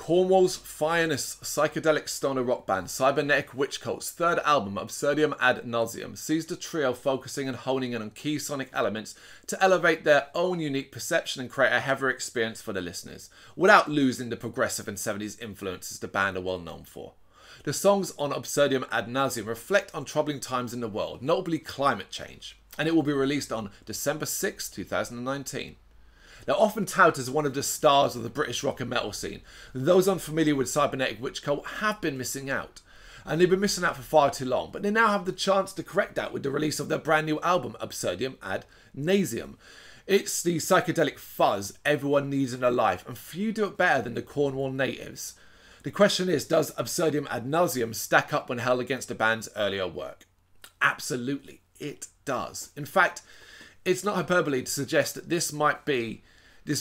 Cornwall's finest psychedelic stoner rock band, Cybernetic Witch Cult's third album, Absurdum Ad Nauseam, sees the trio focusing and honing in on key sonic elements to elevate their own unique perception and create a heavier experience for the listeners, without losing the progressive and 70s influences the band are well known for. The songs on Absurdum Ad Nauseam reflect on troubling times in the world, notably climate change, and it will be released on December 6, 2019. Now, often touted as one of the stars of the British rock and metal scene, those unfamiliar with Cybernetic Witch Cult have been missing out. And they've been missing out for far too long, but they now have the chance to correct that with the release of their brand new album, Absurdum Ad Nauseam. It's the psychedelic fuzz everyone needs in their life, and few do it better than the Cornwall natives. The question is, does Absurdum Ad Nauseam stack up when held against the band's earlier work? Absolutely, it does. In fact, it's not hyperbole to suggest that this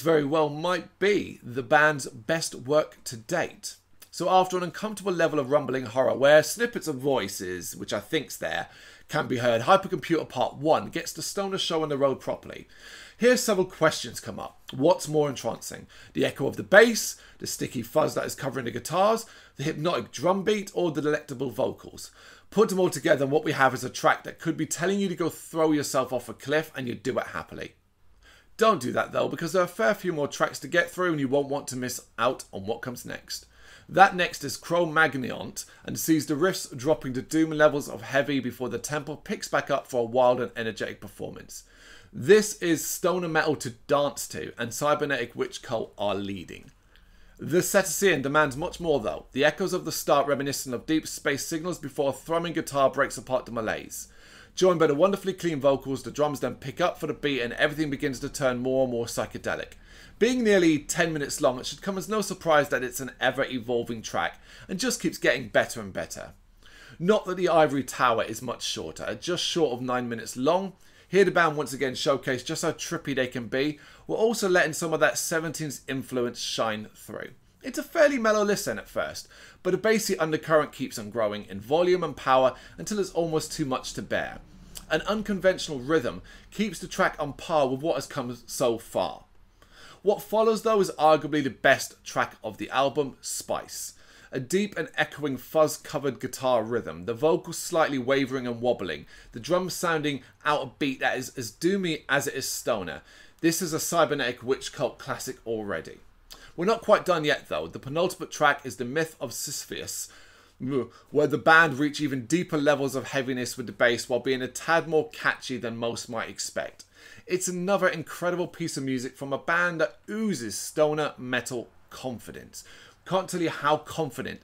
very well might be the band's best work to date. So after an uncomfortable level of rumbling horror where snippets of voices, which I think's there, can be heard, Hypercomputer Part 1 gets the stoner show on the road properly. Here several questions come up. What's more entrancing? The echo of the bass, the sticky fuzz that is covering the guitars, the hypnotic drum beat, or the delectable vocals? Put them all together and what we have is a track that could be telling you to go throw yourself off a cliff, and you'd do it happily. Don't do that though, because there are a fair few more tracks to get through and you won't want to miss out on what comes next. That next is Cro-Magnon and sees the riffs dropping to doom levels of heavy before the tempo picks back up for a wild and energetic performance. This is stoner metal to dance to, and Cybernetic Witch Cult are leading. The Cetacean demands much more though, the echoes of the start reminiscent of deep space signals before a thrumming guitar breaks apart the malaise. Joined by the wonderfully clean vocals, the drums then pick up for the beat and everything begins to turn more and more psychedelic. Being nearly 10 minutes long, it should come as no surprise that it's an ever-evolving track and just keeps getting better and better. Not that the Ivory Tower is much shorter, at just short of 9 minutes long. Here the band once again showcase just how trippy they can be, while also letting some of that 70s influence shine through. It's a fairly mellow listen at first, but a bassy undercurrent keeps on growing in volume and power until it's almost too much to bear. An unconventional rhythm keeps the track on par with what has come so far. What follows though is arguably the best track of the album, Spice. A deep and echoing fuzz-covered guitar rhythm, the vocals slightly wavering and wobbling, the drums sounding out of beat that is as doomy as it is stoner. This is a Cybernetic Witch Cult classic already. We're not quite done yet though. The penultimate track is The Myth of Sisyphus, where the band reach even deeper levels of heaviness with the bass while being a tad more catchy than most might expect. It's another incredible piece of music from a band that oozes stoner metal confidence. Can't tell you how confident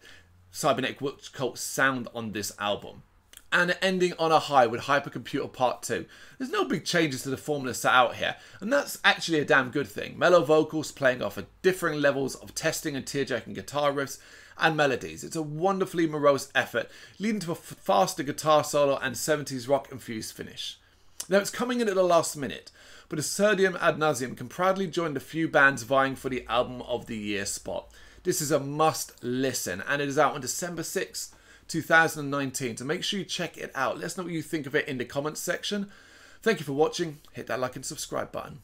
Cybernetic Witch Cult sound on this album. And ending on a high with Hypercomputer Part 2. There's no big changes to the formula set out here, and that's actually a damn good thing. Mellow vocals playing off at differing levels of testing and tearjerking guitar riffs and melodies. It's a wonderfully morose effort, leading to a faster guitar solo and 70s rock infused finish. Now it's coming in at the last minute, but Absurdum Ad Nauseam can proudly join the few bands vying for the Album of the Year spot. This is a must listen, and it is out on December 6th. 2019, so make sure you check it out. Let us know what you think of it in the comments section. Thank you for watching. Hit that like and subscribe button.